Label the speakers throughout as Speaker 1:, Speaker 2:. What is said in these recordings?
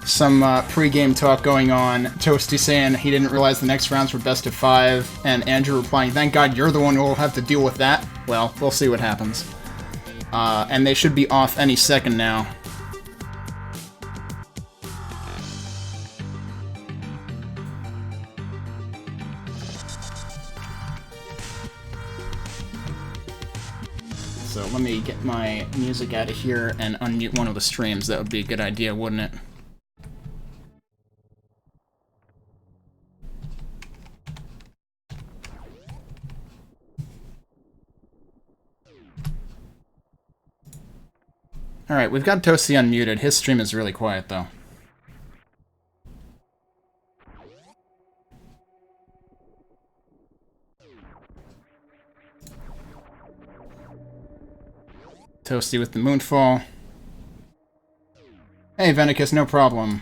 Speaker 1: Some pre-game talk going on. Toasty saying he didn't realize the next rounds were best of 5, and Andrew replying, "Thank God you're the one who will have to deal with that." Well, we'll see what happens. And they should be off any second now. So let me get my music out of here and unmute one of the streams. That would be a good idea, wouldn't it? Alright, we've got Toasty unmuted. His stream is really quiet, though. Toasty with the Moonfall. Hey, Venicus, no problem.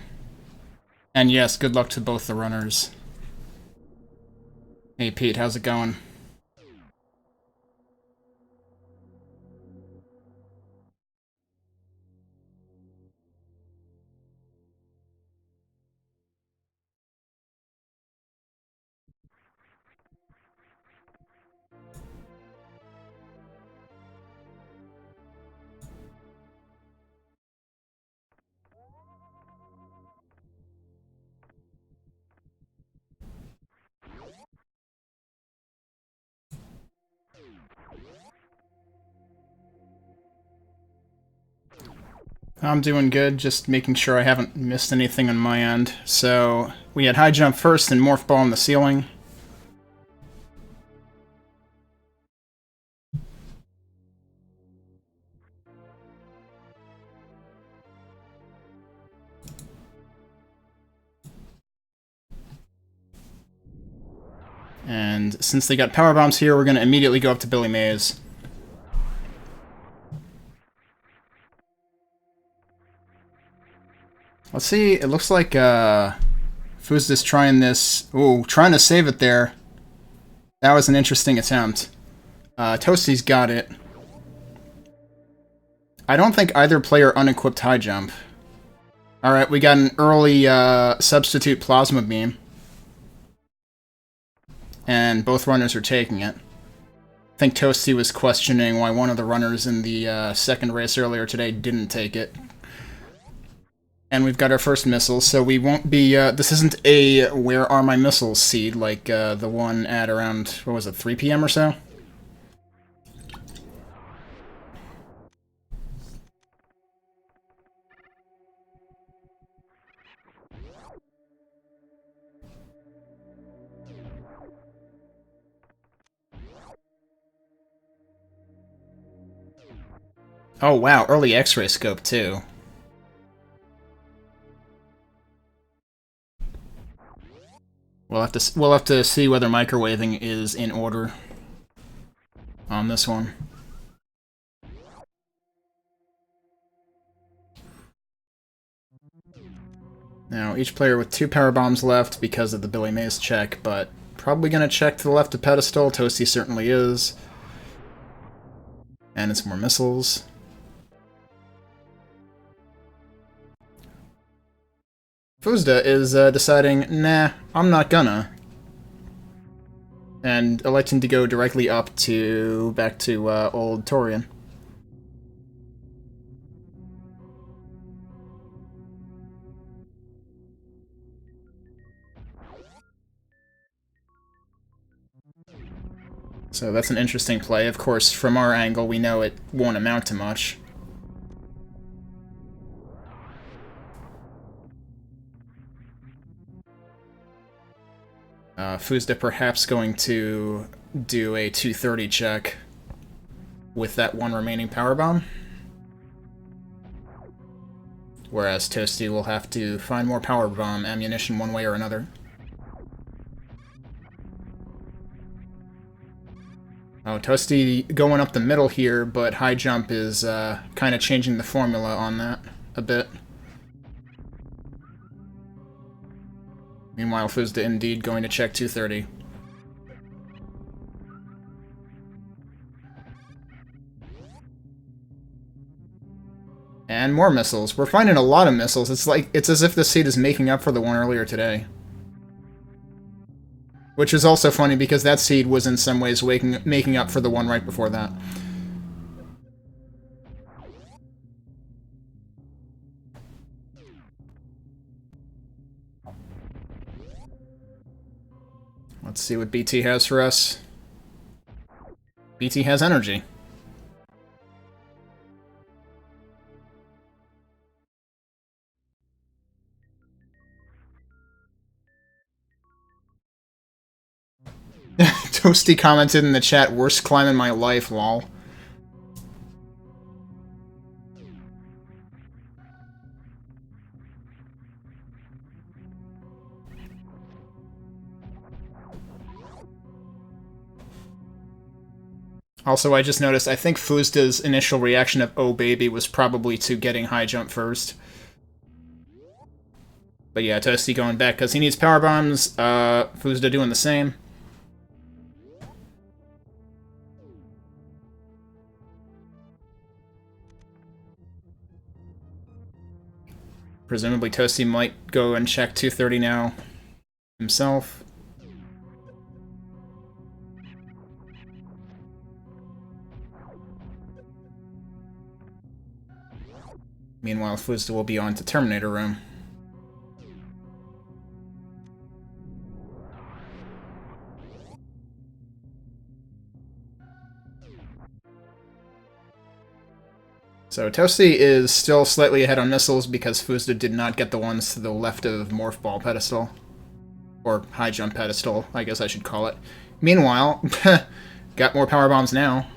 Speaker 1: And yes, good luck to both the runners. Hey, Pete, how's it going? I'm doing good, just making sure I haven't missed anything on my end. So, we had high jump first and morph ball in the ceiling. And since they got power bombs here, we're going to immediately go up to Billy Mays. Let's see, it looks like Fuzda's trying this. Ooh, trying to save it there. That was an interesting attempt. Toasty's got it. I don't think either player unequipped high jump. Alright, we got an early substitute plasma beam. And both runners are taking it. I think Toasty was questioning why one of the runners in the second race earlier today didn't take it. And we've got our first missiles, so we won't be, this isn't a where are my missiles seed, like the one at around, what was it, 3 p.m. or so? Oh wow, early X-ray scope too. We'll have to see whether microwaving is in order on this one. Now, each player with 2 power bombs left because of the Billy Mays check, but probably gonna check to the left of pedestal. Toasty certainly is. And it's more missiles. Fuzda is deciding, nah, I'm not gonna. And electing to go directly up to, back to old Torian. So that's an interesting play. Of course, from our angle, we know it won't amount to much. Fuzda perhaps going to do a 230 check with that one remaining power bomb. Whereas Toasty will have to find more power bomb ammunition one way or another. Oh, Toasty going up the middle here, but high jump is kind of changing the formula on that a bit. Meanwhile, Fuzda indeed going to check 230. And more missiles. We're finding a lot of missiles. It's as if the seed is making up for the one earlier today. Which is also funny because that seed was in some ways making up for the one right before that. Let's see what BT has for us. BT has energy. Toasty commented in the chat, worst climb in my life, lol. Also, I just noticed, I think Fuzda's initial reaction of "oh baby" was probably to getting high jump first. But yeah, Toasty going back because he needs power bombs. Fuzda doing the same. Presumably Toasty might go and check 230 now himself. Meanwhile, Fuzda will be on to Terminator Room. So Toasty is still slightly ahead on missiles because Fuzda did not get the ones to the left of Morph Ball Pedestal. Or High Jump Pedestal, I guess I should call it. Meanwhile, got more power bombs now.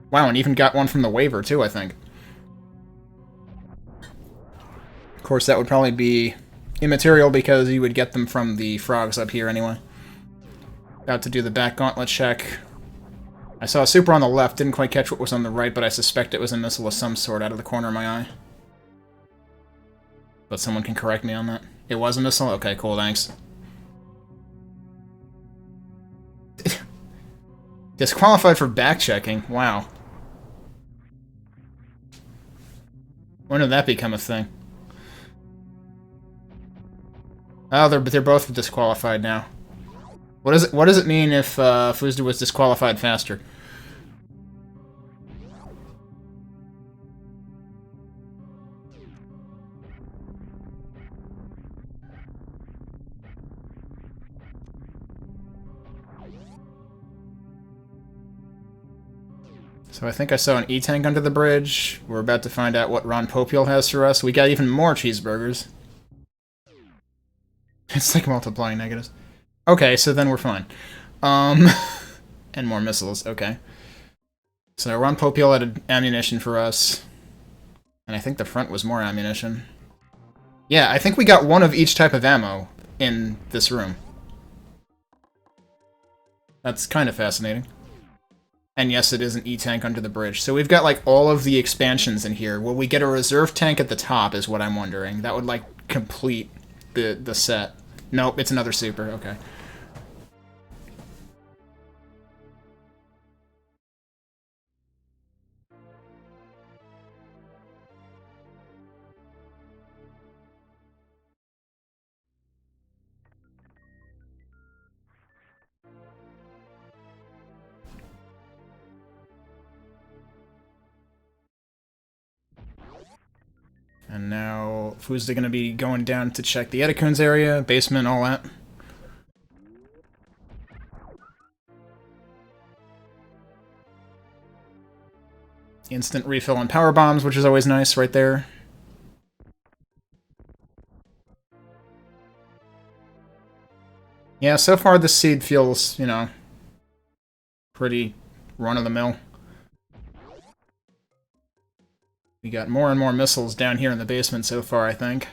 Speaker 1: Wow, and even got one from the waiver, too, I think. Of course, that would probably be immaterial because you would get them from the frogs up here anyway. About to do the back gauntlet check. I saw a super on the left, didn't quite catch what was on the right, but I suspect it was a missile of some sort out of the corner of my eye. But someone can correct me on that. It was a missile? Okay, cool, thanks. Disqualified for back-checking? Wow. When did that become a thing? Oh, they're both disqualified now. What does it mean if Fuzda was disqualified faster? So I think I saw an E-tank under the bridge. We're about to find out what Ron Popeil has for us. We got even more cheeseburgers. It's like multiplying negatives. Okay, so then we're fine. And more missiles, okay. So Ron Popeil had ammunition for us. And I think the front was more ammunition. Yeah, I think we got one of each type of ammo in this room. That's kind of fascinating. And yes, it is an E-tank under the bridge. So we've got, like, all of the expansions in here. Will we get a reserve tank at the top, is what I'm wondering. That would, like, complete the set. Nope, it's another super. Okay. And now, Fuzda going to be going down to check the Edekun's area, basement, all that. Instant refill on power bombs, which is always nice right there. Yeah, so far this seed feels, you know, pretty run-of-the-mill. We got more and more missiles down here in the basement so far, I think.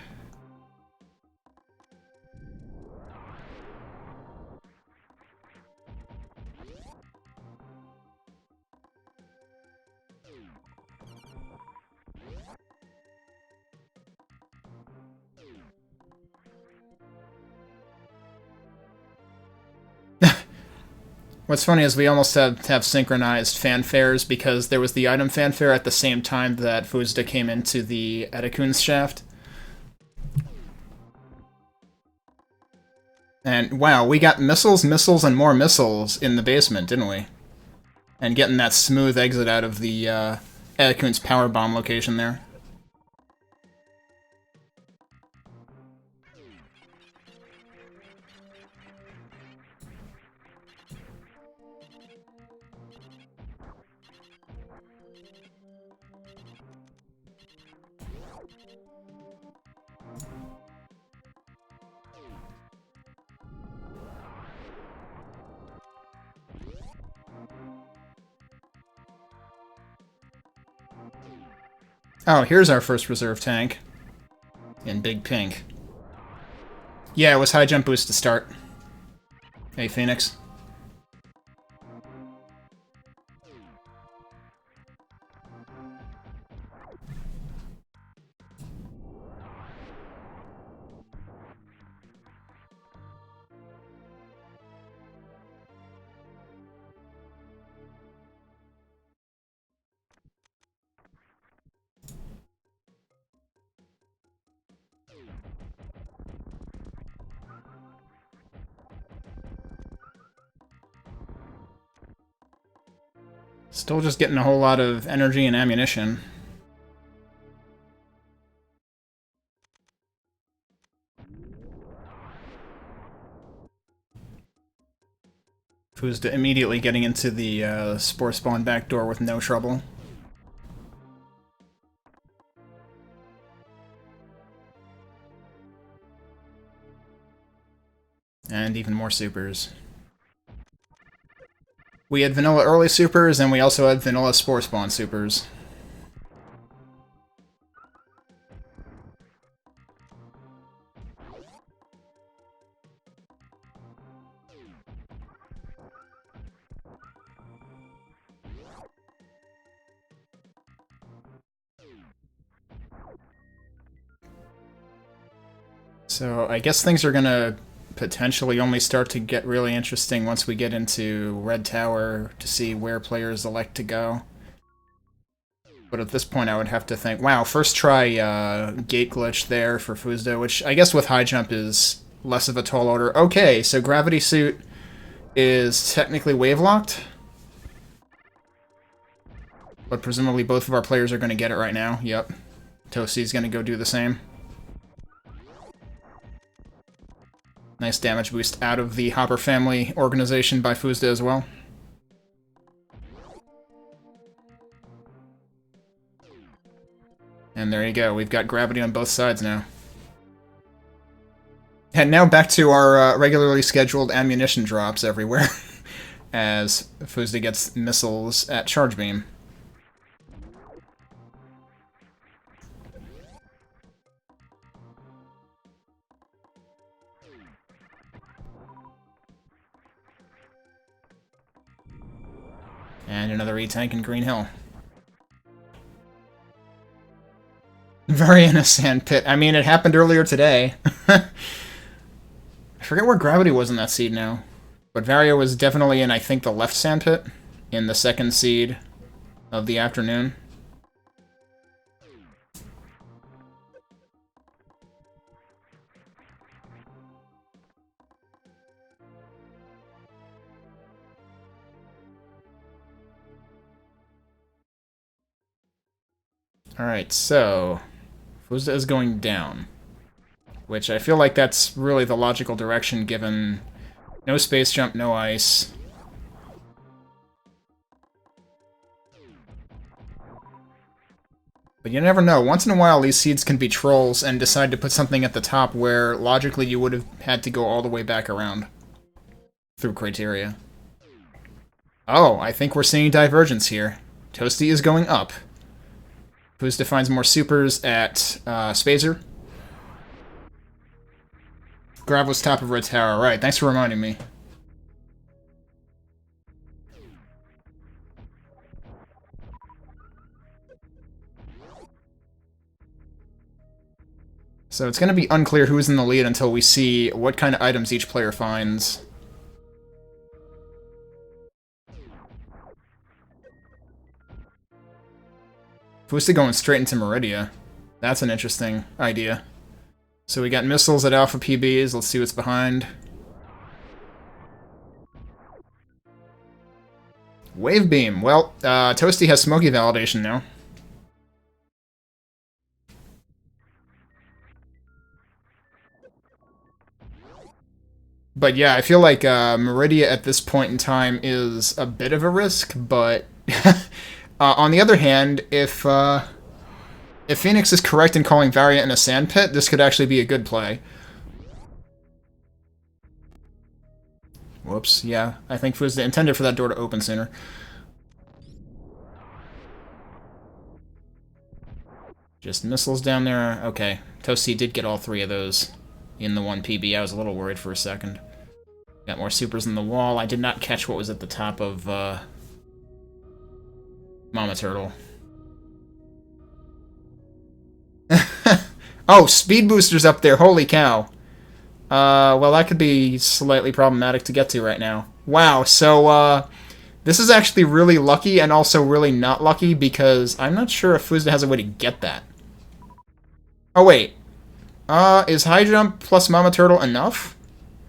Speaker 1: What's funny is we almost have synchronized fanfares because there was the item fanfare at the same time that Fuzda came into the Edakun's shaft. And wow, we got missiles, missiles, and more missiles in the basement, didn't we? And getting that smooth exit out of the Edakun's power bomb location there. Oh, here's our first reserve tank. In big pink. Yeah, it was high jump boost to start. Hey, Phoenix. Still just getting a whole lot of energy and ammunition. Fuzda immediately getting into the Spore Spawn backdoor with no trouble. And even more supers. We had vanilla early supers, and we also had vanilla Spore Spawn supers. So I guess things are gonna potentially only start to get really interesting once we get into Red Tower to see where players elect to go. But at this point I would have to think, wow, first try gate glitch there for Fuzda, which I guess with high jump is less of a tall order. Okay, so Gravity Suit is technically wave locked. But presumably both of our players are going to get it right now. Yep. Toasty's going to go do the same. Nice damage boost out of the Hopper family organization by Fuzda as well. And there you go, we've got gravity on both sides now. And now back to our regularly scheduled ammunition drops everywhere, as Fuzda gets missiles at Charge Beam. And another E-Tank in Green Hill. Very in a sand pit. I mean, it happened earlier today. I forget where Gravity was in that seed now. But Vario was definitely in, I think, the left sand pit in the second seed of the afternoon. Alright, so Fuzda is going down, which I feel like that's really the logical direction given no space jump, no ice. But you never know. Once in a while, these seeds can be trolls and decide to put something at the top where logically you would have had to go all the way back around through criteria. Oh, I think we're seeing divergence here. Toasty is going up. Fuzda finds more supers at Spazer. Grav was top of Red Tower. Right, thanks for reminding me. So it's going to be unclear who's in the lead until we see what kind of items each player finds. Fusda going straight into Meridia. That's an interesting idea. So we got missiles at Alpha PBs. Let's see what's behind. Wave Beam. Well, Toasty has Smoky Validation now. But yeah, I feel like Meridia at this point in time is a bit of a risk, but on the other hand, if Phoenix is correct in calling Variant in a sand pit, this could actually be a good play. Whoops, yeah. I think Fusda intended for that door to open sooner. Just missiles down there. Okay, Toasty did get all 3 of those in the 1 PB. I was a little worried for a second. Got more supers in the wall. I did not catch what was at the top of Mama Turtle. Oh, speed boosters up there. Holy cow. Well, that could be slightly problematic to get to right now. Wow, so, this is actually really lucky and also really not lucky because I'm not sure if Fusda has a way to get that. Oh, wait. Is high jump plus Mama Turtle enough?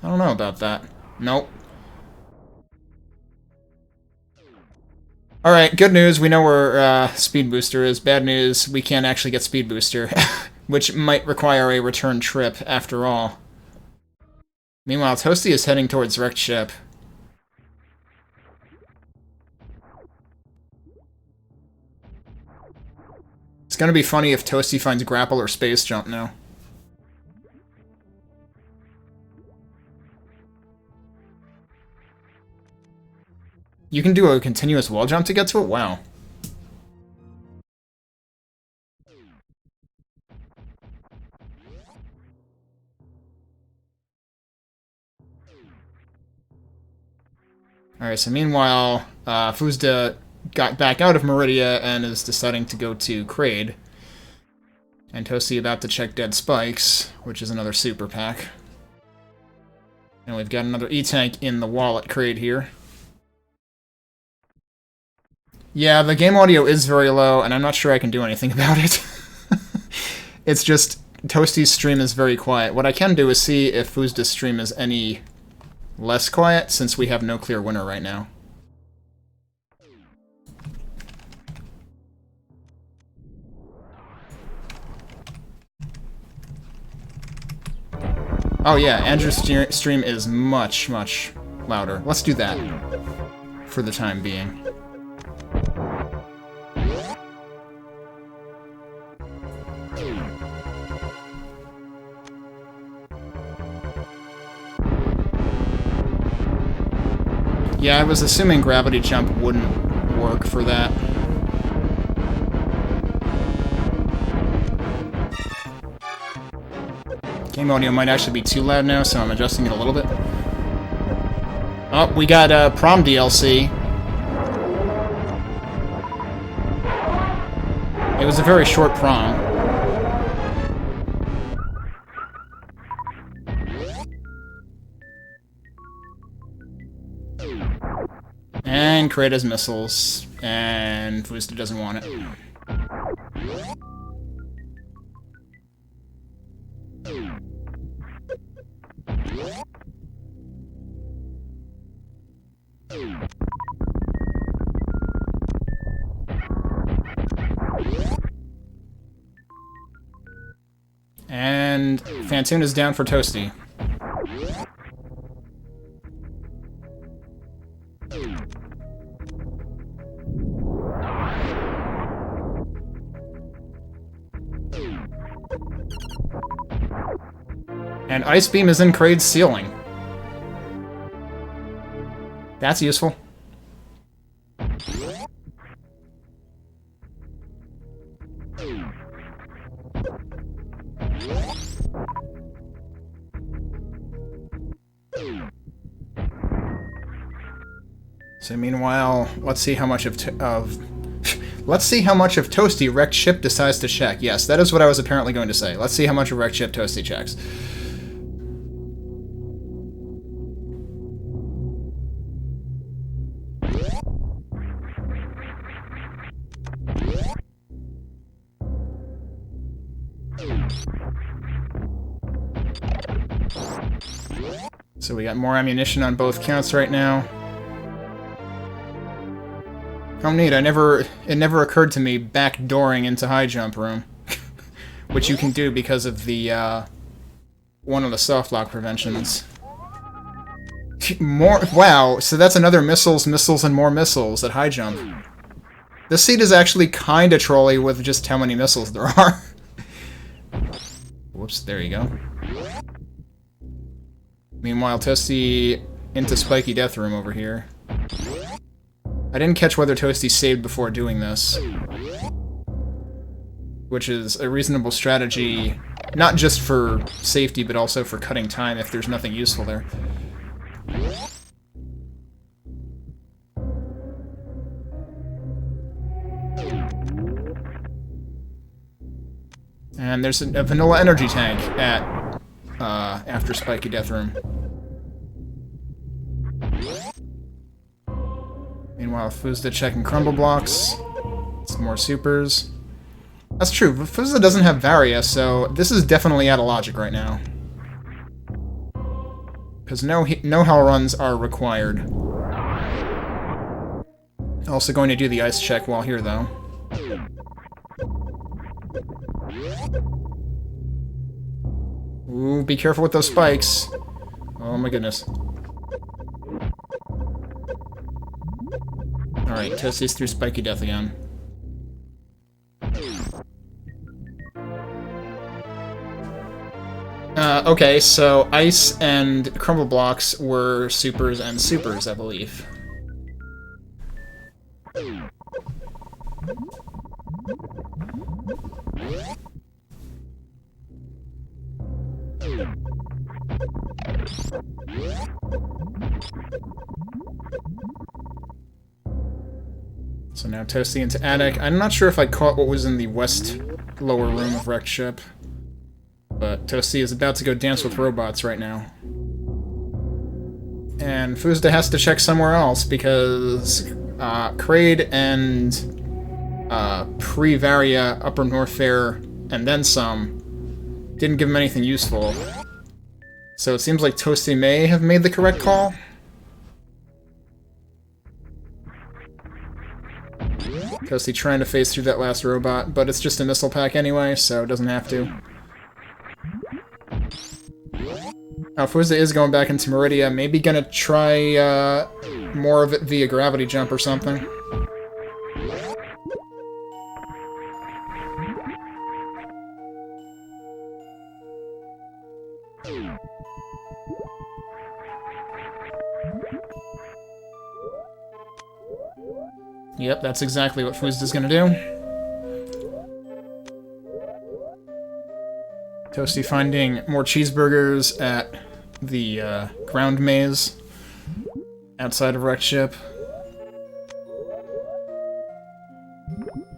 Speaker 1: I don't know about that. Nope. Alright, good news. We know where Speed Booster is. Bad news, we can't actually get Speed Booster, which might require a return trip after all. Meanwhile, Toasty is heading towards Wrecked Ship. It's gonna be funny if Toasty finds Grapple or Space Jump now. You can do a continuous wall jump to get to it? Wow. Alright, so meanwhile, Fusda got back out of Meridia and is deciding to go to Kraid. And Toasty about to check Dead Spikes, which is another super pack. And we've got another E-Tank in the wall at Kraid here. Yeah, the game audio is very low, and I'm not sure I can do anything about it. It's just, Toasty's stream is very quiet. What I can do is see if Fusda's stream is any less quiet, since we have no clear winner right now. Oh yeah, Andrew's stream is much, much louder. Let's do that, for the time being. Yeah, I was assuming gravity jump wouldn't work for that. Game audio might actually be too loud now, so I'm adjusting it a little bit. Oh, we got Prom DLC. It was a very short prom. And Kraid has missiles, and Fusda doesn't want it. And Phantoon is down for Toasty. And Ice Beam is in Kraid's ceiling. That's useful. So meanwhile, let's see how much of let's see how much of Toasty Wrecked Ship decides to check. Yes, that is what I was apparently going to say. Let's see how much of Wrecked Ship Toasty checks. So we got more ammunition on both counts right now. Oh neat, it never occurred to me backdooring into high jump room. Which you can do because of the, one of the soft lock preventions. More, wow, so that's another missiles, and more missiles at high jump. This seat is actually kinda trolly with just how many missiles there are. Whoops, there you go. Meanwhile, Toasty into Spiky Death Room over here. I didn't catch whether Toasty saved before doing this. Which is a reasonable strategy, not just for safety, but also for cutting time if there's nothing useful there. And there's a vanilla energy tank at, after Spiky Death Room. Meanwhile, Fuzda checking crumble blocks. Some more supers. That's true, but Fuzda doesn't have Varia, so this is definitely out of logic right now. Because no hell runs are required. Also going to do the ice check while here, though. Ooh, be careful with those spikes. Oh my goodness. Alright, Toasty's through Spiky Death again. Okay, so ice and crumble blocks were supers and supers, I believe. So now Toasty into attic. I'm not sure if I caught what was in the west lower room of Wrecked Ship. But Toasty is about to go dance with robots right now. And Fuzda has to check somewhere else because Kraid and pre-Varia Upper North Fair and then some didn't give him anything useful. So it seems like Toasty may have made the correct call. Toasty trying to phase through that last robot, but it's just a missile pack anyway, so it doesn't have to. Oh, Fuzda is going back into Meridia, maybe gonna try more of it via gravity jump or something. Yep, that's exactly what Fuzda's gonna do. Toasty finding more cheeseburgers at the ground maze outside of Wrecked Ship.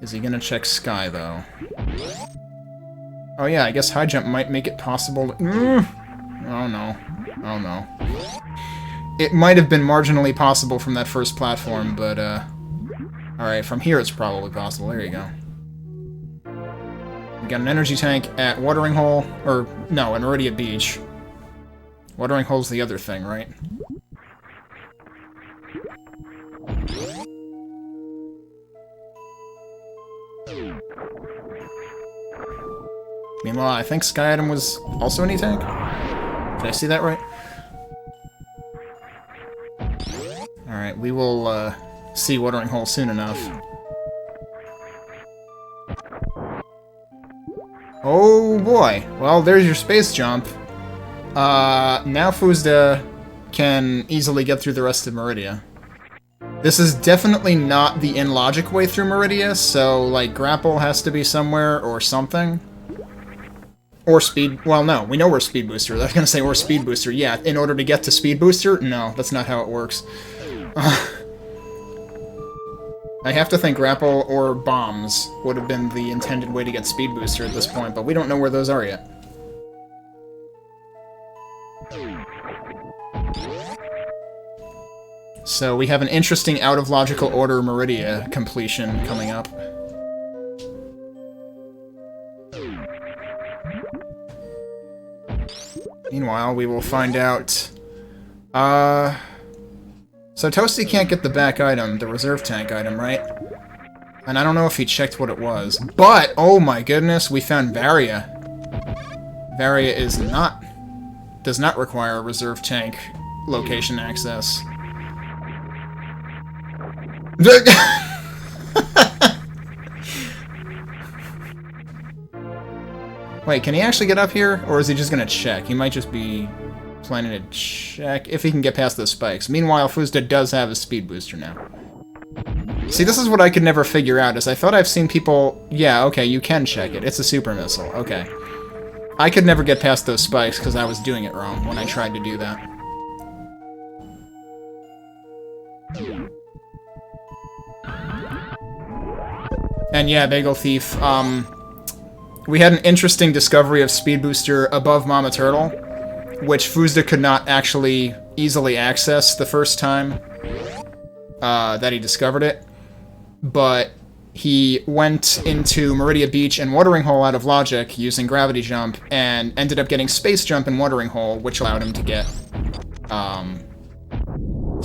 Speaker 1: Is he gonna check Sky, though? Oh yeah, I guess high jump might make it possible to... Oh no. Oh no. It might have been marginally possible from that first platform, but alright, from here it's probably possible. There you go. We got an energy tank at Watering Hole, or no, at Meridia Beach. Watering Hole's the other thing, right? Meanwhile, I think Sky Item was also an E-Tank? Did I see that right? Alright, we will see Watering Hole soon enough. Oh boy. Well, there's your space jump. Now Fuzda can easily get through the rest of Meridia. This is definitely not the in-logic way through Meridia, so, like, grapple has to be somewhere or something. Or speed... Well, no, we know we're Speed Booster. I was gonna say we're Speed Booster. Yeah, in order to get to Speed Booster? No, that's not how it works. I have to think grapple or bombs would have been the intended way to get Speed Booster at this point, but we don't know where those are yet. So we have an interesting out-of-logical order Meridia completion coming up. Meanwhile, we will find out So Toasty can't get the back item, the reserve tank item, right? And I don't know if he checked what it was. But, oh my goodness, we found Varia. Varia does not require a reserve tank location access. Wait, can he actually get up here? Or is he just gonna check? He might just be planning to check if he can get past those spikes. Meanwhile, Fuzda does have a speed booster now. See, this is what I could never figure out, is I thought I've seen people... Yeah, okay, you can check it. It's a super missile. Okay. I could never get past those spikes because I was doing it wrong when I tried to do that. And yeah, Bagel Thief, we had an interesting discovery of Speed Booster above Mama Turtle, which Fuzda could not actually easily access the first time that he discovered it. But he went into Meridia Beach and Watering Hole out of logic using Gravity Jump, and ended up getting Space Jump and Watering Hole, which allowed him to get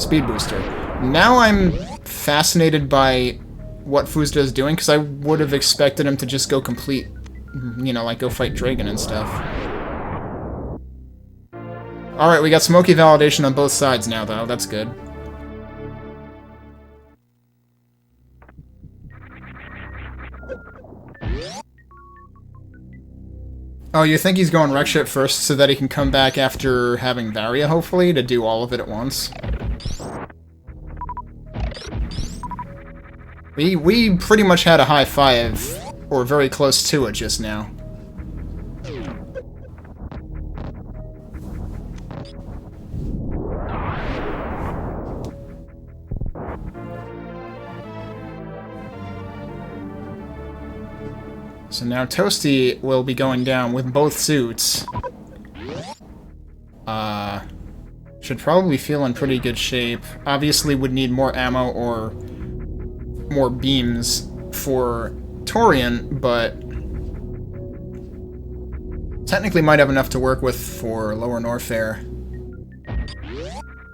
Speaker 1: Speed Booster. Now I'm fascinated by what Fuzda is doing, because I would have expected him to just go complete, you know, like go fight Dragon and stuff. Alright, we got Smoky Validation on both sides now, though. That's good. Oh, you think he's going wreck ship first so that he can come back after having Varia, hopefully, to do all of it at once? We pretty much had a high five, or very close to it just now. So now Toasty will be going down with both suits. Should probably feel in pretty good shape. Obviously would need more ammo or more beams for Torian, but technically might have enough to work with for Lower Norfair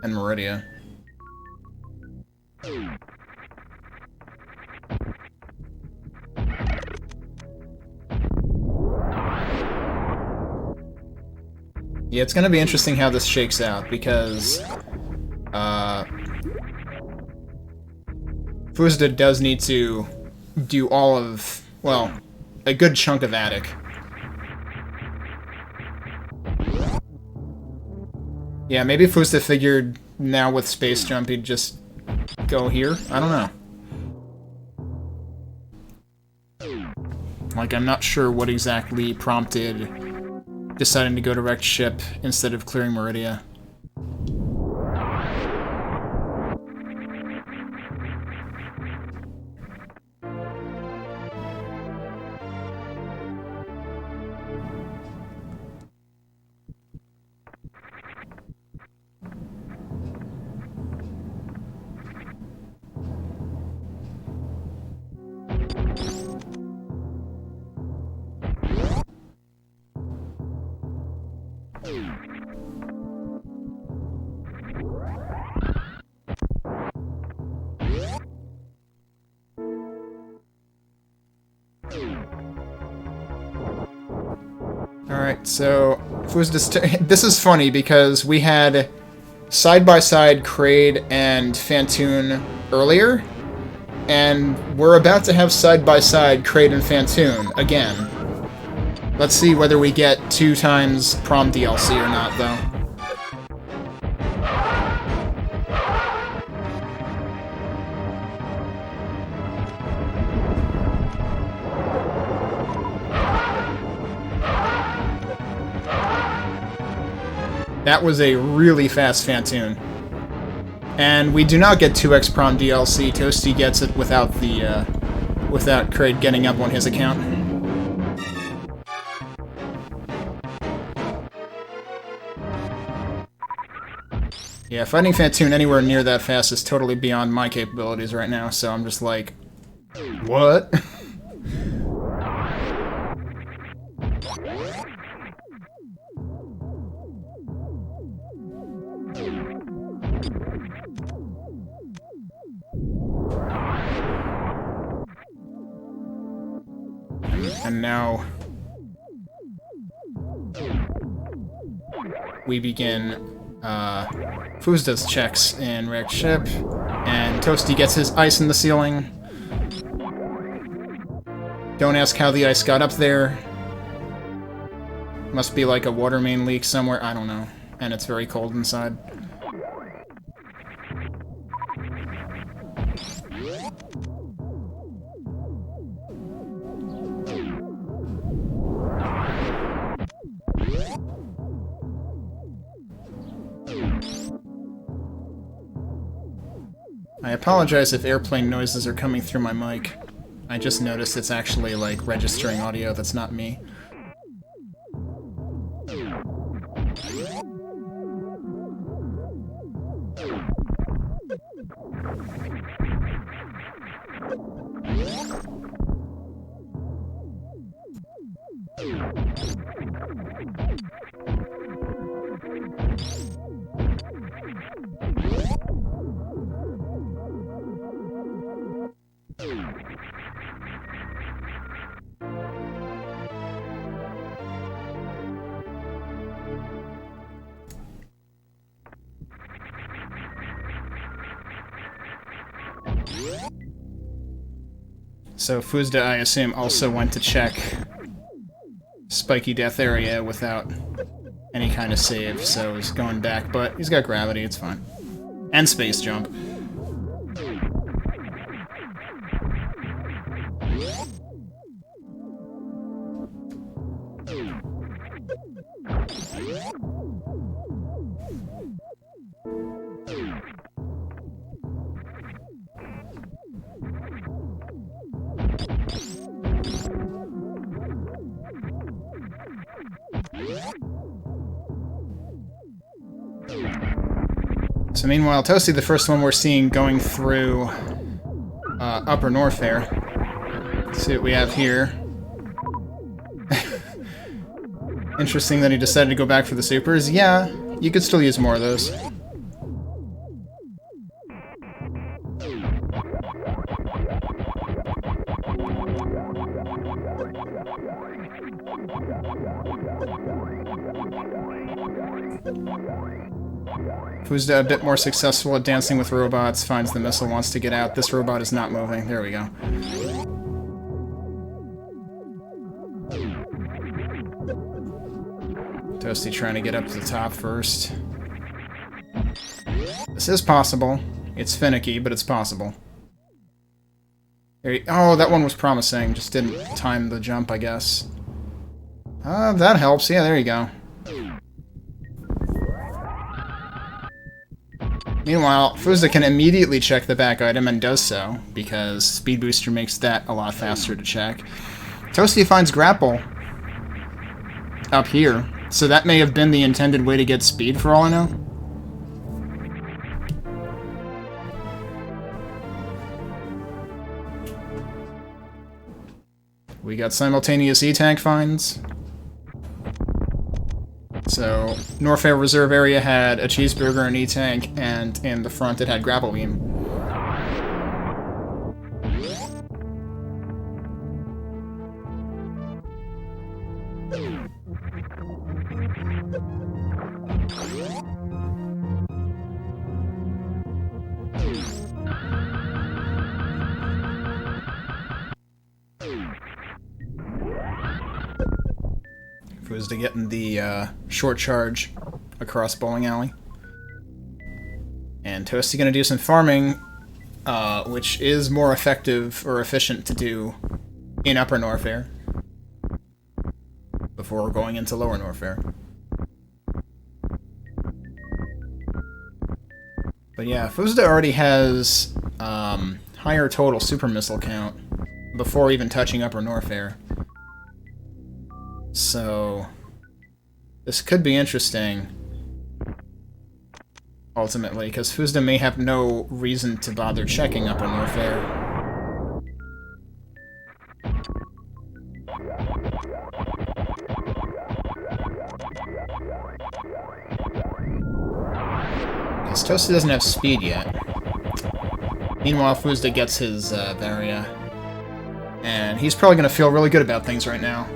Speaker 1: and Meridia. Yeah, it's gonna be interesting how this shakes out, because Fuzda does need to do all of, well, a good chunk of attic. Yeah, maybe Fuzda figured now with Space Jump he'd just go here? I don't know. Like, I'm not sure what exactly prompted deciding to go to wrecked ship instead of clearing Meridia. Alright, so this is funny because we had side-by-side Kraid and Phantoon earlier, and we're about to have side-by-side Kraid and Phantoon again. Let's see whether we get 2 times Prom DLC or not, though. That was a really fast Phantoon. And we do not get 2x Prom DLC. Toasty gets it without the, without Kraid getting up on his account. Yeah, fighting Phantoon anywhere near that fast is totally beyond my capabilities right now, so I'm just like, what? And now we begin Fuzda's checks in wrecked ship, and Toasty gets his ice in the ceiling. Don't ask how the ice got up there. Must be like a water main leak somewhere, I don't know. And it's very cold inside. I apologize if airplane noises are coming through my mic. I just noticed it's actually, like, registering audio that's not me. So Fuzda, I assume, also went to check Spiky Death area without any kind of save, so he's going back, but he's got gravity, it's fine. And space jump. So meanwhile, Toasty, the first one we're seeing going through Upper Norfair. Let's see what we have here. Interesting that he decided to go back for the supers. Yeah, you could still use more of those. Fuzda a bit more successful at dancing with robots, finds the missile, wants to get out. This robot is not moving. There we go. Toasty trying to get up to the top first. This is possible. It's finicky, but it's possible. Oh, that one was promising. Just didn't time the jump, I guess. That helps. Yeah, there you go. Meanwhile, Fuzda can immediately check the back item and does so, because Speed Booster makes that a lot faster to check. Toasty finds grapple up here, so that may have been the intended way to get speed for all I know. We got simultaneous E-Tank finds. So, Norfair Reserve Area had a cheeseburger and E-Tank, and in the front it had grapple beam. Fuzda getting the short charge across Bowling Alley. And Toasty gonna do some farming, which is more effective or efficient to do in Upper Norfair before going into Lower Norfair. But yeah, Fuzda already has higher total super missile count before even touching Upper Norfair. So this could be interesting, ultimately, because Fuzda may have no reason to bother checking Upper Norfair. Because Toasty doesn't have speed yet. Meanwhile, Fuzda gets his Varia. And he's probably going to feel really good about things right now.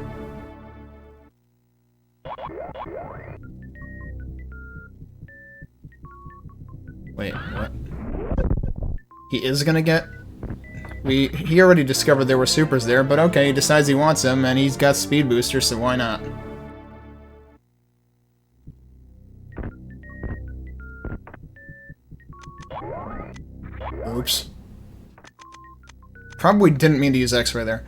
Speaker 1: Wait, what? He is going to get... He already discovered there were supers there, but okay, he decides he wants them, and he's got speed booster, so why not? Oops. Probably didn't mean to use X-ray there.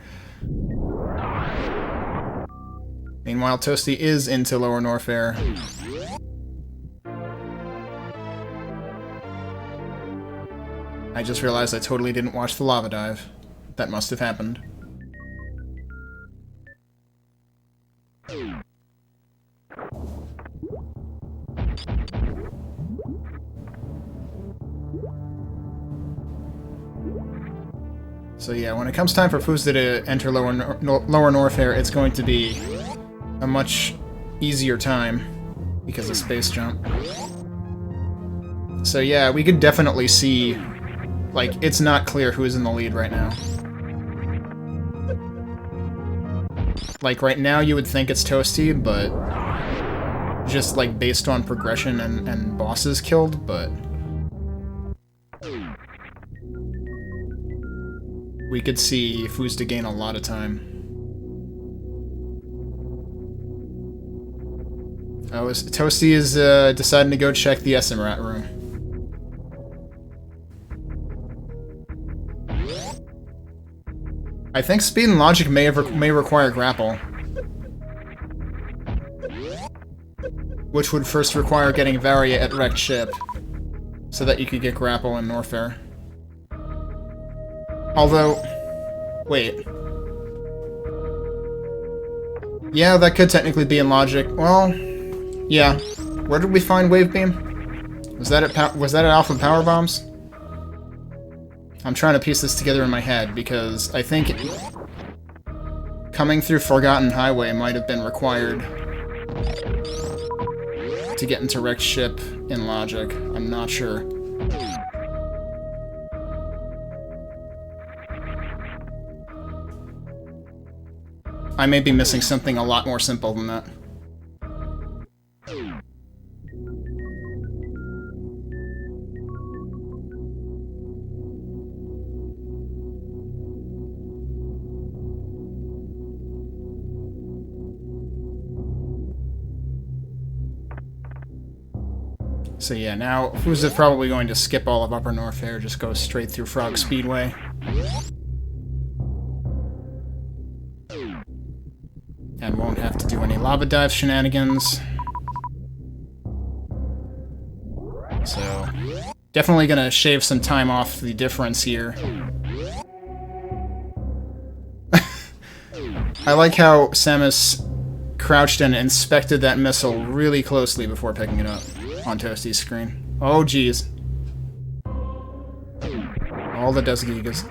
Speaker 1: Meanwhile, Toasty is into Lower Norfair. I just realized I totally didn't watch the lava dive. That must have happened. So yeah, when it comes time for Fuzda to enter Lower Norfair, it's going to be a much easier time because of space jump. So yeah, we could definitely see, like, it's not clear who is in the lead right now. Like, right now you would think it's Toasty, but just, like, based on progression and bosses killed, but... we could see Fuzda gain a lot of time. Oh, Toasty is deciding to go check the SMRAT room. I think speed and logic may require grapple, which would first require getting Varia at wrecked ship, so that you could get grapple in Norfair. Although, wait. Yeah, that could technically be in logic. Well, yeah. Where did we find Wave Beam? Was that at Alpha Power Bombs? I'm trying to piece this together in my head, because I think coming through Forgotten Highway might have been required to get into wrecked ship in logic. I'm not sure. I may be missing something a lot more simple than that. So yeah, now Fuzda probably going to skip all of Upper Norfair, just go straight through Frog Speedway. And won't have to do any lava dive shenanigans. So, definitely gonna shave some time off the difference here. I like how Samus crouched and inspected that missile really closely before picking it up on Toasty's screen. Oh geez. All the Dusgigas.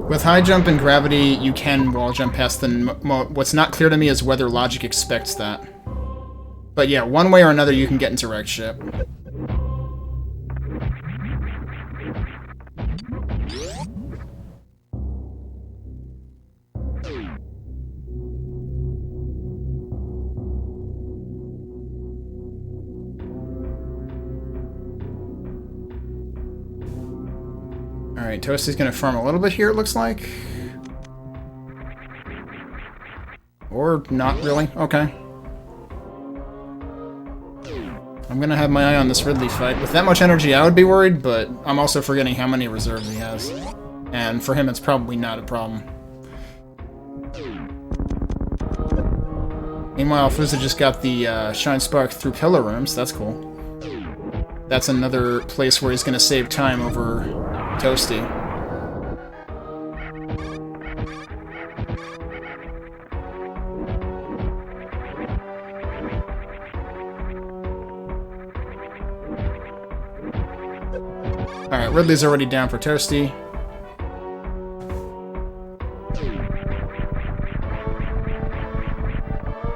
Speaker 1: With high jump and gravity, you can wall jump past the... What's not clear to me is whether logic expects that. But yeah, one way or another you can get into wrecked ship. Alright, Toasty's gonna farm a little bit here, it looks like. Or not really. Okay. I'm gonna have my eye on this Ridley fight. With that much energy, I would be worried, but I'm also forgetting how many reserves he has. And for him, it's probably not a problem. Meanwhile, Fuzda just got the Shine Spark through Pillar Rooms. That's cool. That's another place where he's gonna save time over Toasty. Alright, Ridley's already down for Toasty.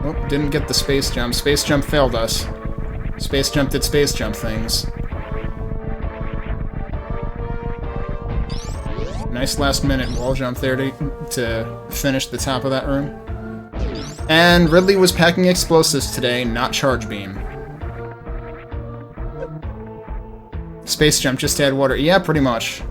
Speaker 1: Oh, didn't get the space jump. Space jump failed us. Space Jump did space jump things. Nice last minute wall jump there to finish the top of that room. And Ridley was packing explosives today, not charge beam. Space jump just to add water. Yeah, pretty much.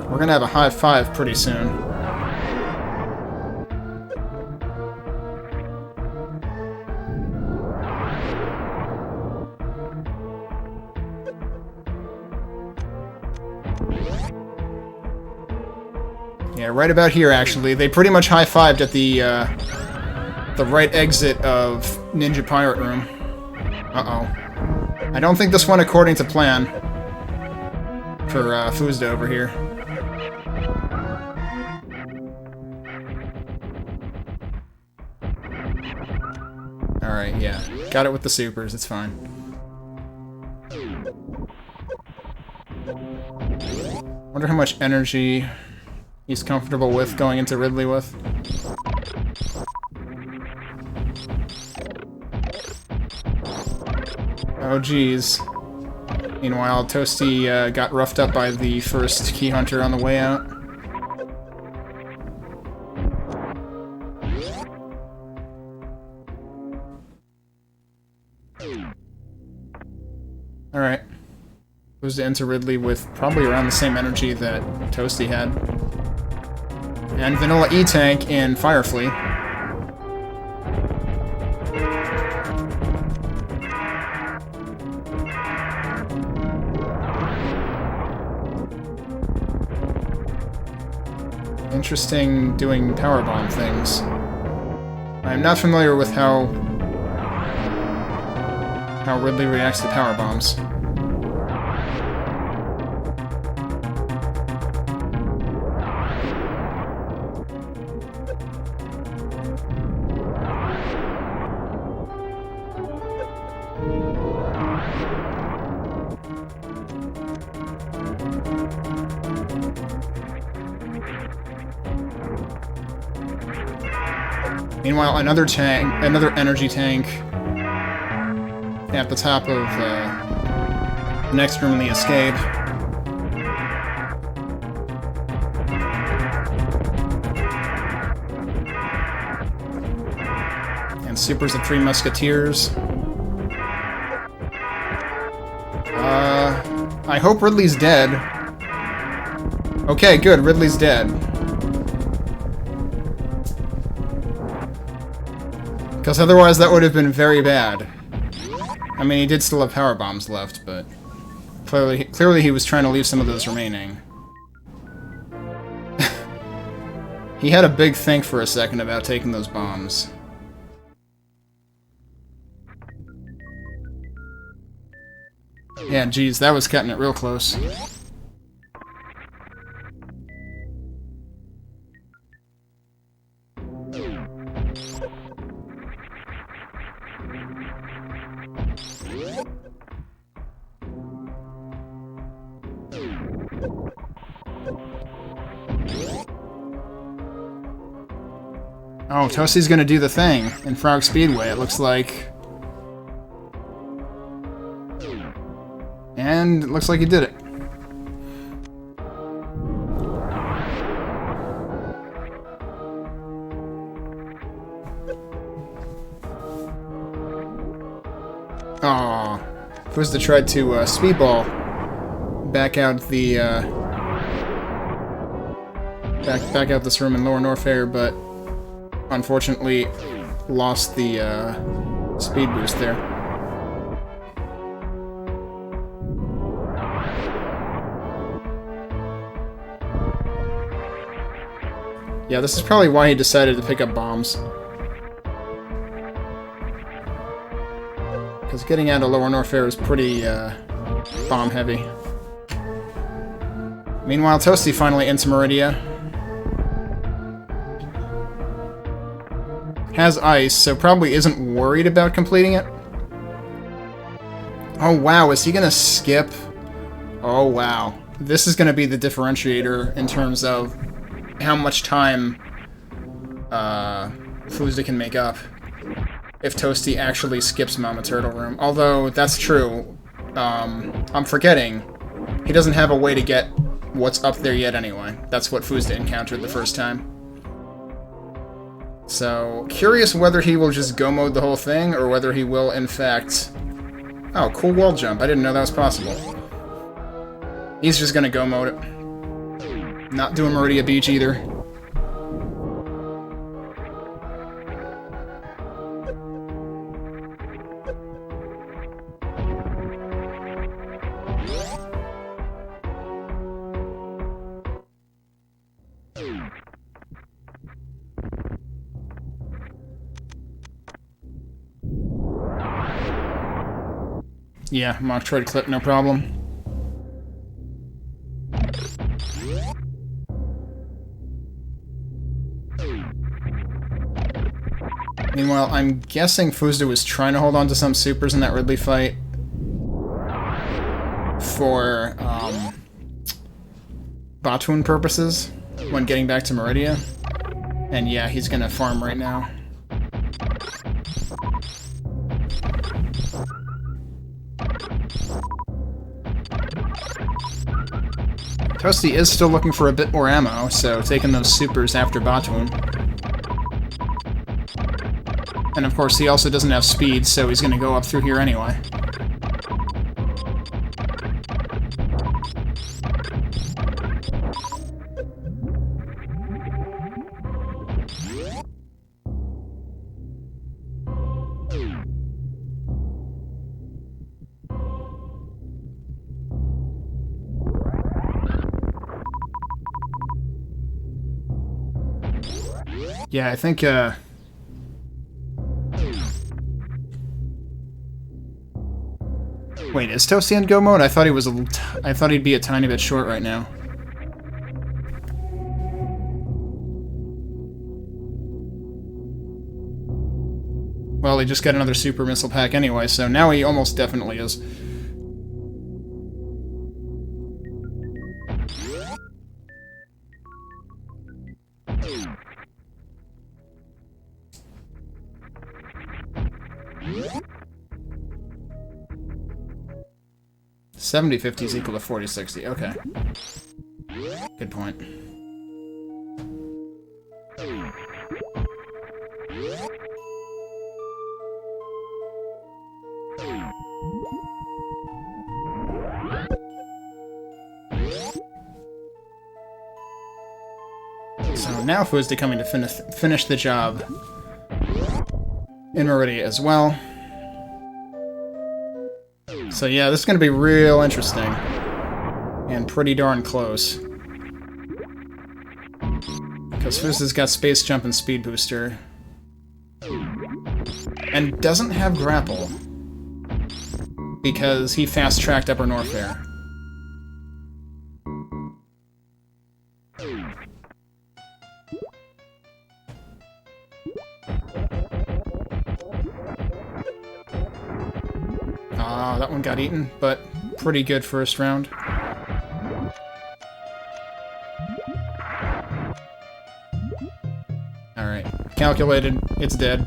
Speaker 1: We're gonna have a high five pretty soon. Yeah, right about here, actually. They pretty much high-fived at the right exit of Ninja Pirate Room. Uh-oh. I don't think this went according to plan for Fuzda over here. Alright, yeah. Got it with the supers, it's fine. Wonder how much energy he's comfortable with going into Ridley with. Oh, geez. Meanwhile, Toasty got roughed up by the first Key Hunter on the way out. Alright. Goes to enter Ridley with probably around the same energy that Toasty had. And Vanilla E-Tank in Firefly. Interesting doing powerbomb things. I'm not familiar with how Ridley reacts to powerbombs. Meanwhile, another energy tank at the top of the next room in the escape. And supers the Three Musketeers. I hope Ridley's dead. Okay, good, Ridley's dead. Because otherwise that would have been very bad. I mean, he did still have power bombs left, but clearly he was trying to leave some of those remaining. He had a big think for a second about taking those bombs. Yeah, geez, that was cutting it real close. Oh, Toasty's gonna do the thing in Frog Speedway, it looks like. And it looks like he did it. Aww. Fuzda tried to speedball back out the back out this room in Lower Norfair, but unfortunately lost the speed boost there. Yeah, this is probably why he decided to pick up bombs. Because getting out of Lower Norfair is pretty bomb heavy. Meanwhile, Toasty finally into Meridia. Has ice, so probably isn't worried about completing it. Oh, wow. Is he going to skip? Oh, wow. This is going to be the differentiator in terms of how much time Fuzda can make up if Toasty actually skips Mama Turtle Room. Although, that's true. I'm forgetting. He doesn't have a way to get what's up there yet anyway. That's what Fuzda encountered the first time. So, curious whether he will just go mode the whole thing, or whether he will, in fact... Oh, cool wall jump. I didn't know that was possible. He's just gonna go mode it. Not doing Meridia Beach either. Yeah, mock droid clip, no problem. Meanwhile, I'm guessing Fuzda was trying to hold on to some supers in that Ridley fight for Batoon purposes when getting back to Meridia. And yeah, he's gonna farm right now. Toasty is still looking for a bit more ammo, so taking those supers after Batoon. And of course, he also doesn't have speed, so he's gonna go up through here anyway. Yeah, I think, Wait, is Toasty in go mode? I thought he was I thought he'd be a tiny bit short right now. Well, he just got another super missile pack anyway, so now he almost definitely is. $70.50 is equal to $40.60. Okay. Good point. So now Fuzda coming to finish the job in Meridia as well. So yeah, this is going to be real interesting. And pretty darn close. Because Fuzda's got Space Jump and Speed Booster. And doesn't have Grapple. Because he fast-tracked Upper Norfair. That one got eaten, but pretty good first round. Alright, calculated, it's dead.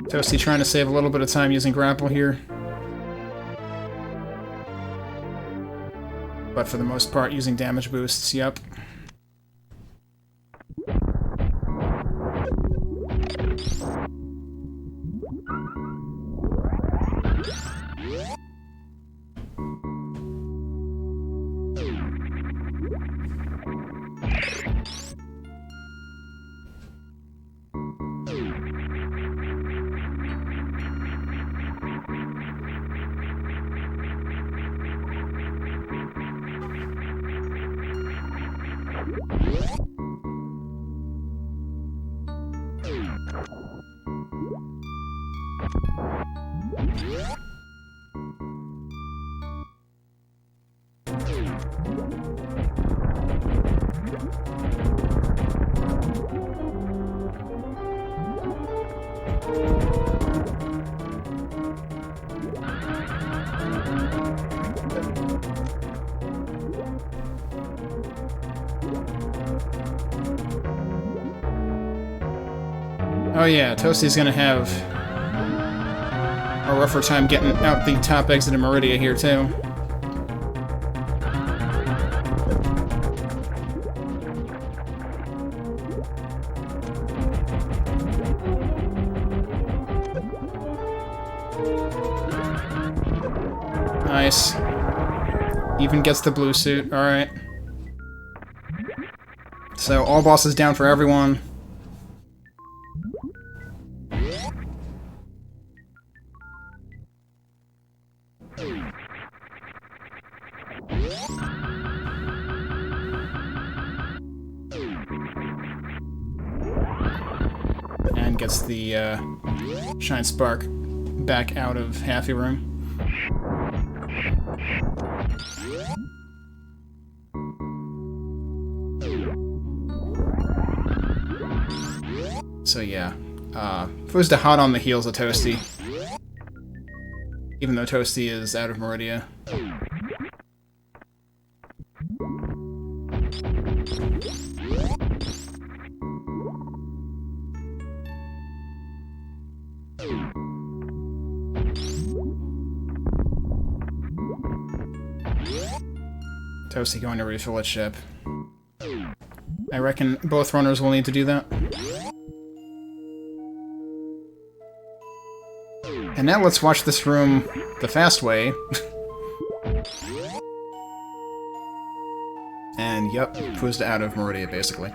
Speaker 1: Toasty trying to save a little bit of time using grapple here. But for the most part, using damage boosts, yep. Oh yeah, Toasty's gonna have a rougher time getting out the top exit of Meridia here, too. Nice. Even gets the blue suit, alright. So, all bosses down for everyone. And gets the Shine Spark back out of Happy Room. So yeah, Fuzda hot on the heels of Toasty. Even though Toasty is out of Meridia. Toasty going to refill its ship. I reckon both runners will need to do that. And now let's watch this room the fast way. And yep, Fuzda out of Meridia, basically.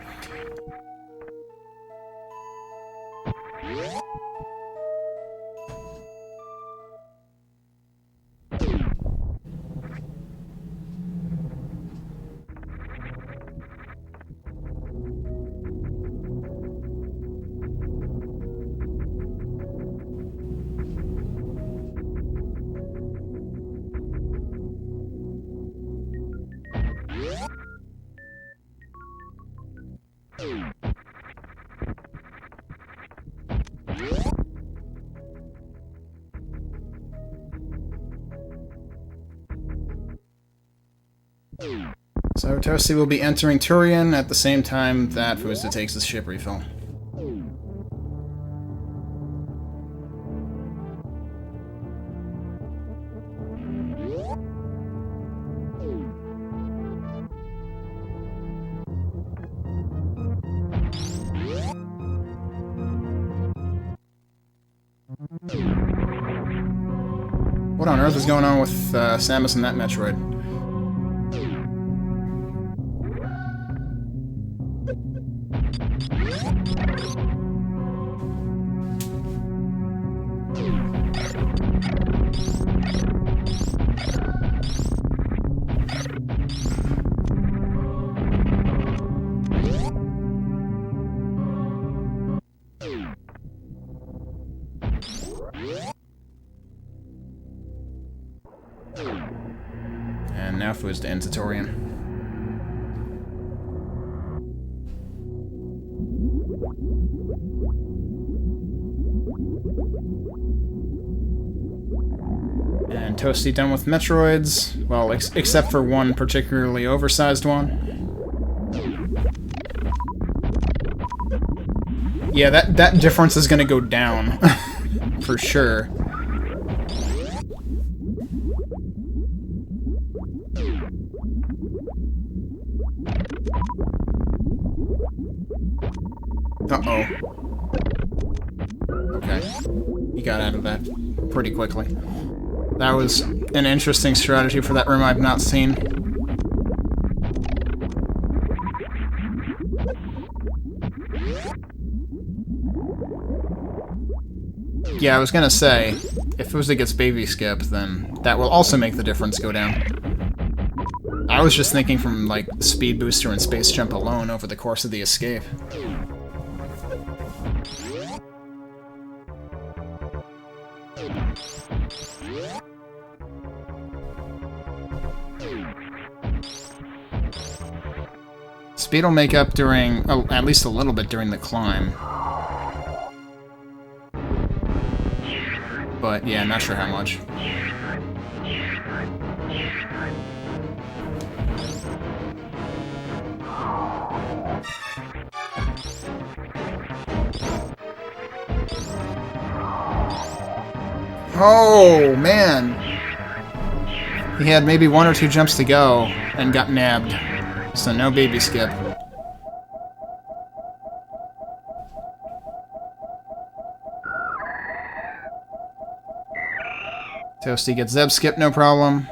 Speaker 1: So Toasty will be entering Turian at the same time that Fuzda takes his ship refill. What on earth is going on with Samus and that Metroid? And now Fuzda into Turian. And Toasty done with Metroids, well, except for one particularly oversized one. Yeah, that difference is gonna go down, for sure. Uh-oh. Okay. He got out of that pretty quickly. That was an interesting strategy for that room I've not seen. Yeah, I was gonna say, if Fuzda gets baby skip, then that will also make the difference go down. I was just thinking from, like, speed booster and space jump alone over the course of the escape. Speed will make up during, oh, at least a little bit during the climb. But yeah, not sure how much. Oh, man. He had maybe 1 or 2 jumps to go and got nabbed. So no baby skip. Toasty gets Zeb skip, no problem.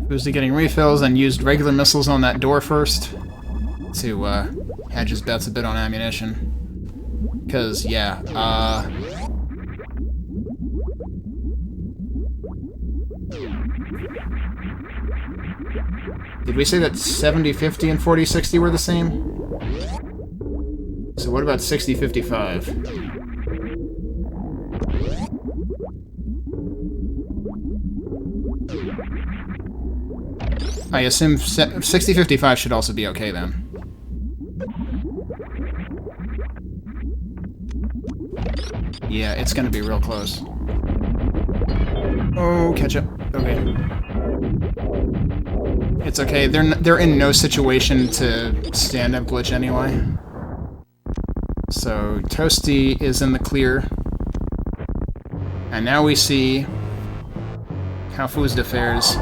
Speaker 1: Toasty getting refills and used regular missiles on that door first to hedge his bets a bit on ammunition. Because, yeah, did we say that 70-50 and 40-60 were the same? So what about 60-55? I assume 60-55 should also be okay then. Yeah, it's gonna be real close. Oh, catch up. Okay. It's okay. They're in no situation to stand up glitch anyway. So Toasty is in the clear. And now we see how Fuzda fares.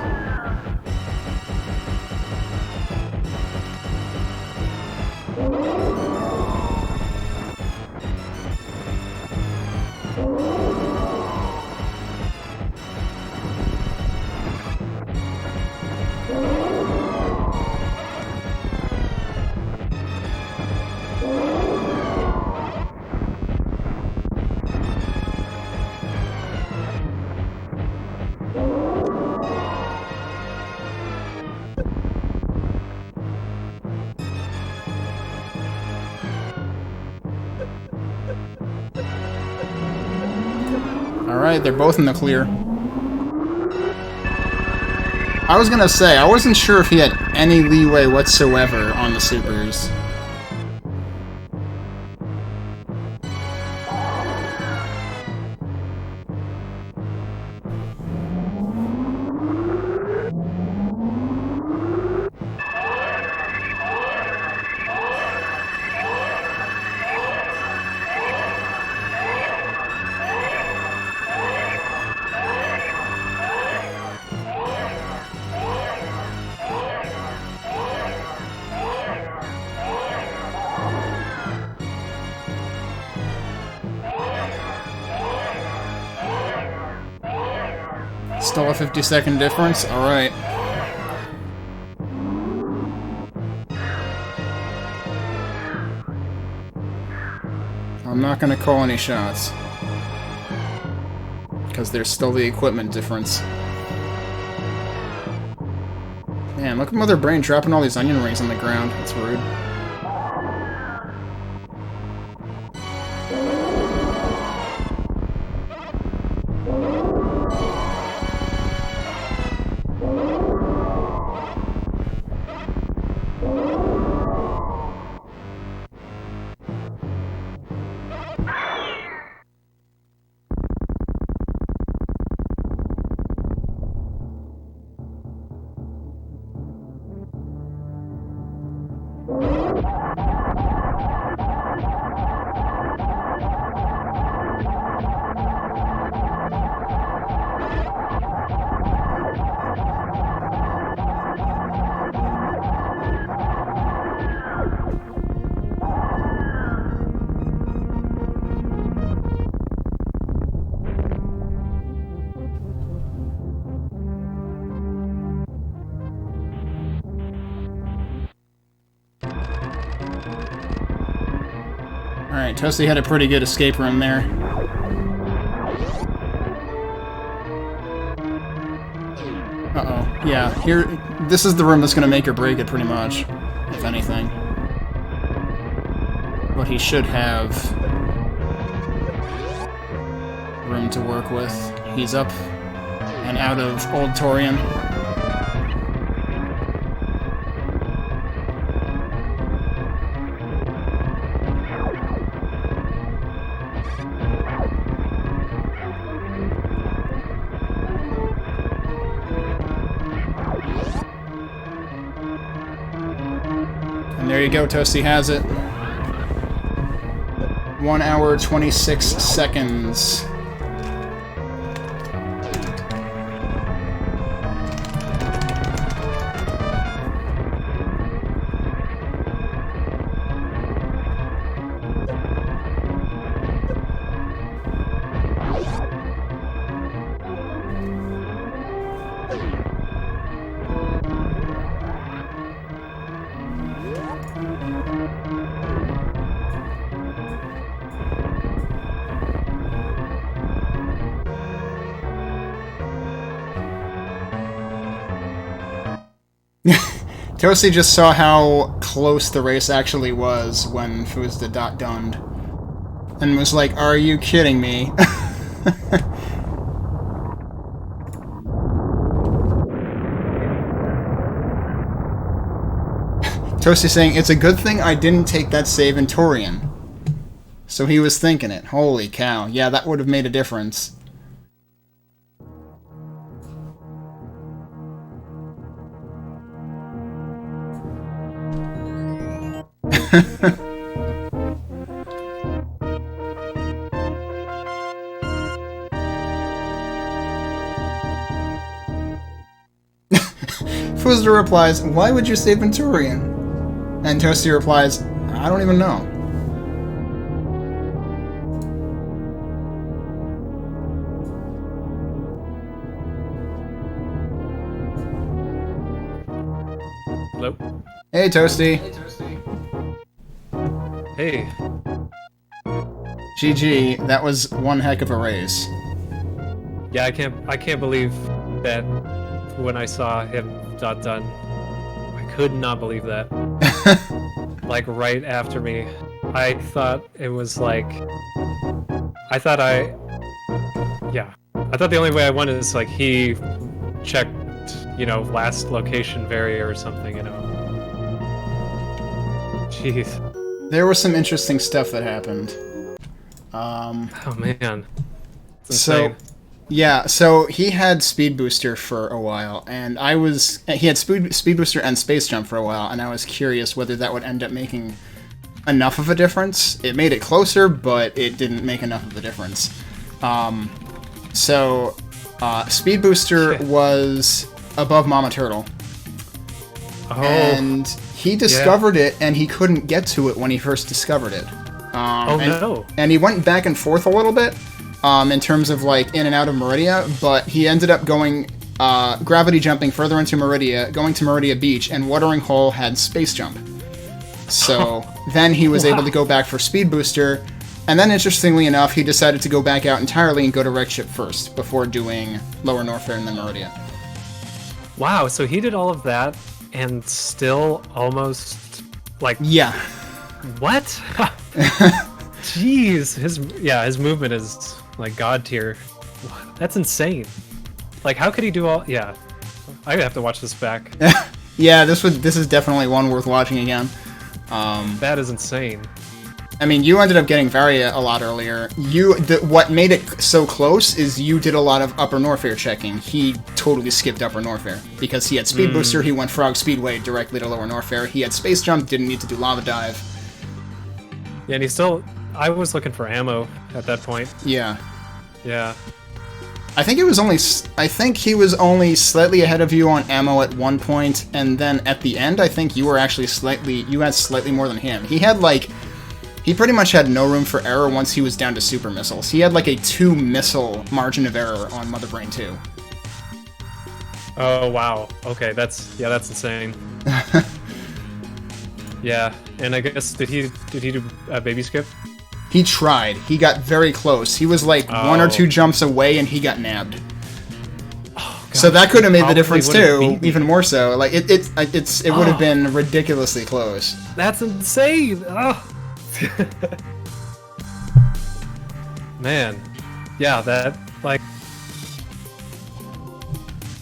Speaker 1: Alright, they're both in the clear. I was gonna say, I wasn't sure if he had any leeway whatsoever on the supers. Still a 50-second difference? Alright. I'm not gonna call any shots. Because there's still the equipment difference. Man, look at Mother Brain dropping all these onion rings on the ground. That's rude. Alright, Toasty had a pretty good escape run there. Uh-oh. Yeah, here... This is the room that's gonna make or break it, pretty much. If anything. But he should have... room to work with. He's up and out of Old Torian. And there you go, Toasty has it. 1 hour, 26 seconds. Toasty just saw how close the race actually was when Fuzda.dunned, and was like, "Are you kidding me?" Toasty saying, "It's a good thing I didn't take that save in Torian." So he was thinking it. Holy cow. Yeah, that would have made a difference. Fuzda replies, "Why would you save Venturian?" And Toasty replies, "I don't even know."
Speaker 2: Hello?
Speaker 1: Hey, Toasty.
Speaker 2: Hey.
Speaker 1: GG, that was one heck of a race.
Speaker 2: Yeah, I can't believe that when I saw him done. I could not believe that. Like right after me. I thought it was like I thought the only way I won is like he checked, last location barrier or something, Jeez.
Speaker 1: There was some interesting stuff that happened.
Speaker 2: Oh man.
Speaker 1: So, yeah, so he had Speed Booster for a while, and he had Speed Booster and Space Jump for a while, and I was curious whether that would end up making enough of a difference. It made it closer, but it didn't make enough of a difference. Speed Booster was above Mama Turtle.
Speaker 2: Oh.
Speaker 1: And he discovered it, and he couldn't get to it when he first discovered it.
Speaker 2: No.
Speaker 1: And he went back and forth a little bit in terms of, like, in and out of Meridia, but he ended up going gravity jumping further into Meridia, going to Meridia Beach, and Watering Hole had Space Jump. So then he was able to go back for Speed Booster, and then, interestingly enough, he decided to go back out entirely and go to Wreck Ship first, before doing Lower Norfair and then Meridia.
Speaker 2: Wow, so he did all of that, and still almost, like...
Speaker 1: Yeah.
Speaker 2: What? Jeez, his movement is, like, god tier. That's insane. Like, how could he do all... Yeah. I have to watch this back.
Speaker 1: Yeah, this is definitely one worth watching again.
Speaker 2: That is insane.
Speaker 1: I mean, you ended up getting Varia a lot earlier. What made it so close is you did a lot of Upper Norfair checking. He totally skipped Upper Norfair. Because he had Speed Booster, he went Frog Speedway directly to Lower Norfair. He had Space Jump, didn't need to do Lava Dive.
Speaker 2: Yeah, and I was looking for ammo at that point.
Speaker 1: Yeah.
Speaker 2: Yeah.
Speaker 1: I think he was only slightly ahead of you on ammo at one point, and then at the end, I think you had slightly more than him. He pretty much had no room for error once he was down to super missiles. He had like a 2 missile margin of error on Mother Brain 2.
Speaker 2: Oh wow. Okay, that's insane. Yeah, and I guess did he do a baby skip?
Speaker 1: He tried. He got very close. He was like 1 or 2 jumps away, and he got nabbed.
Speaker 2: Oh, gosh,
Speaker 1: so that could have made the difference too,
Speaker 2: beat
Speaker 1: even more so. Like it would have been ridiculously close.
Speaker 2: That's insane. Oh. Man, yeah,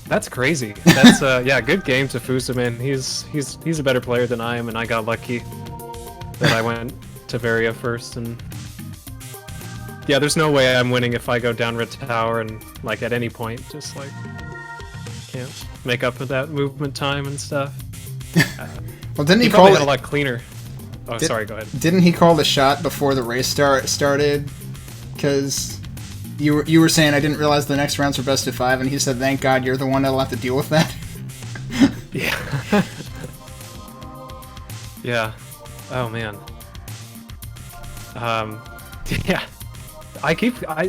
Speaker 2: that's crazy. That's good game to Fusa, man. He's a better player than I am, and I got lucky that I went to Varia first. And yeah, there's no way I'm winning if I go down Red Tower and like at any point just like can't make up for that movement time and stuff.
Speaker 1: Well, didn't he
Speaker 2: probably
Speaker 1: call
Speaker 2: had
Speaker 1: it
Speaker 2: a lot cleaner. Oh, sorry. Go ahead.
Speaker 1: Didn't he call the shot before the race started? Because you were saying I didn't realize the next rounds were best of 5, and he said, "Thank God you're the one that'll have to deal with that."
Speaker 2: Yeah. Yeah. Oh man. Yeah.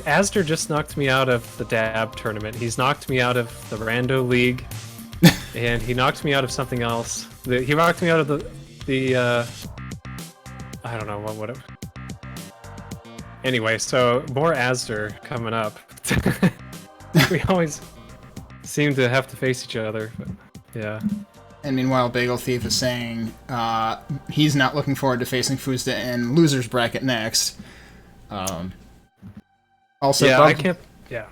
Speaker 2: Astor just knocked me out of the Dab tournament. He's knocked me out of the Rando League, and he knocked me out of something else. He knocked me out of the I don't know what would have. Anyway, so more Astor coming up. We always seem to have to face each other, but yeah.
Speaker 1: And meanwhile, Bagel Thief is saying he's not looking forward to facing Fuzda in losers bracket next. Also,
Speaker 2: yeah, I can't. Yeah.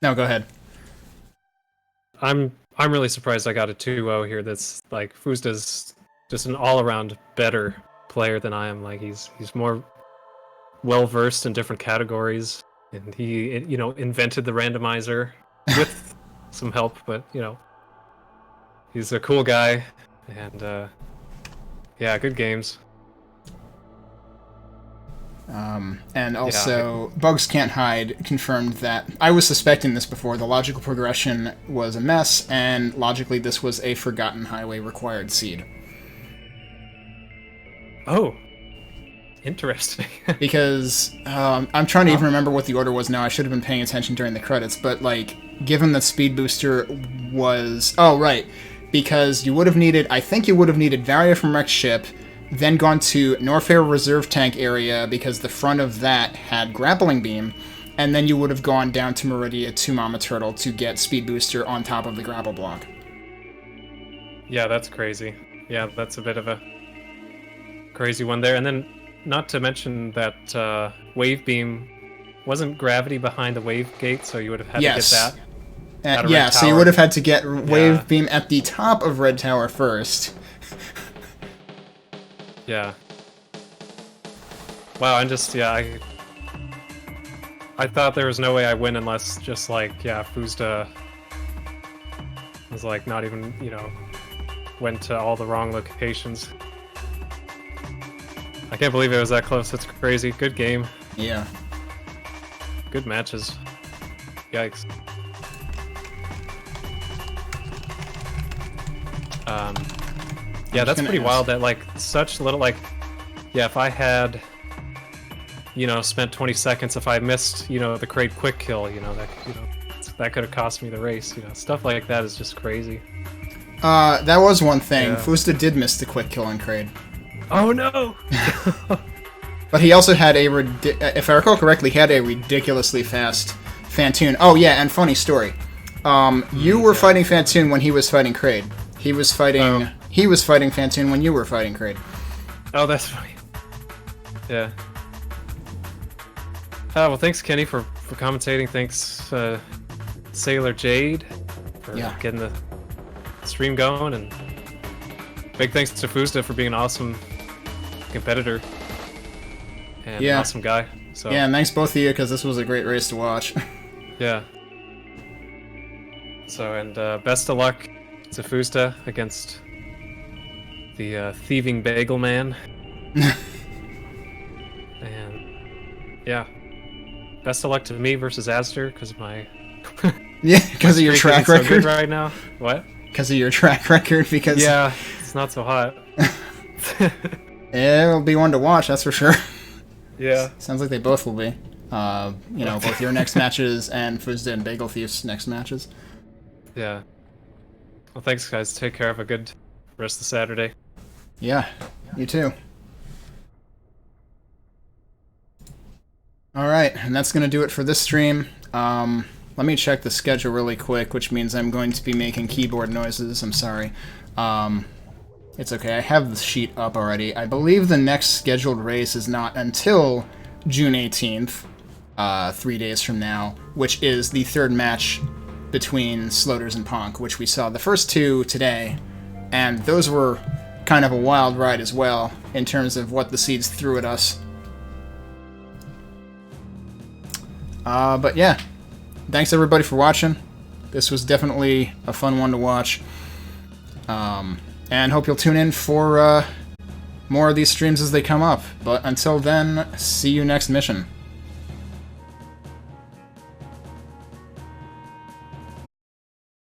Speaker 1: No, go ahead.
Speaker 2: I'm really surprised I got a 2-0 here. That's like Fuzda's just an all-around better player than I am. Like he's more well versed in different categories, and he invented the randomizer with some help, but he's a cool guy, and yeah, good games.
Speaker 1: And also, Bugs Can't Hide confirmed that I was suspecting this before. The logical progression was a mess, and logically this was a Forgotten Highway required seed.
Speaker 2: Oh, interesting.
Speaker 1: Because I'm trying to even remember what the order was now. I should have been paying attention during the credits, but like, given that Speed Booster was... Oh, right. Because you would have needed... I think you would have needed Varia from Wrecked Ship, then gone to Norfair Reserve Tank area because the front of that had Grappling Beam, and then you would have gone down to Meridia to Mama Turtle to get Speed Booster on top of the grapple block.
Speaker 2: Yeah, that's crazy. Yeah, that's a bit of a crazy one there. And then, not to mention that Wave Beam wasn't gravity behind the Wave Gate, so you would have had to get that.
Speaker 1: Yeah, so you would have had to get Wave Beam at the top of Red Tower first.
Speaker 2: Yeah. Wow, and just, I thought there was no way I win unless just like, Fuzda was like not even, went to all the wrong locations. I can't believe it was that close. That's crazy. Good game.
Speaker 1: Yeah.
Speaker 2: Good matches. Yikes. Yeah, that's pretty wild that, like, such little, like, if I had, spent 20 seconds, if I missed, the crate quick kill, that could have cost me the race, stuff like that is just crazy.
Speaker 1: That was one thing. Yeah. Fuzda did miss the quick kill on Kraid.
Speaker 2: Oh, no!
Speaker 1: But he also had if I recall correctly, he had a ridiculously fast Fantoon. Oh, yeah, and funny story. You were fighting Fantoon when he was fighting Kraid. He was fighting Fantoon when you were fighting Kraid.
Speaker 2: Oh, that's funny. Yeah. Well, thanks, Kenny, for commentating. Thanks, Sailor Jade, for getting the stream going, and big thanks to Fuzda for being an awesome competitor and an awesome guy. So
Speaker 1: yeah, and thanks both of you, because this was a great race to watch.
Speaker 2: Yeah. So, and best of luck to Fuzda against the thieving bagel man. And yeah, best of luck to me versus Astor because of my
Speaker 1: because of your track record
Speaker 2: so good right now. What?
Speaker 1: Because of your track record? Because
Speaker 2: it's not so hot.
Speaker 1: It'll be one to watch, that's for sure.
Speaker 2: Yeah,
Speaker 1: sounds like they both will be. Both your next matches and Fuzda and Bagel Thief's next matches.
Speaker 2: Yeah. Well, thanks, guys. Take care. Have a good rest of Saturday.
Speaker 1: Yeah, you too. Alright, and that's going to do it for this stream. Let me check the schedule really quick, which means I'm going to be making keyboard noises. I'm sorry. It's okay, I have the sheet up already. I believe the next scheduled race is not until June 18th, 3 days from now, which is the third match between Sloters and Ponk, which we saw the first two today, and those were kind of a wild ride as well, in terms of what the seeds threw at us. But yeah, thanks everybody for watching. This was definitely a fun one to watch. And And hope you'll tune in for more of these streams as they come up. But until then, see you next mission.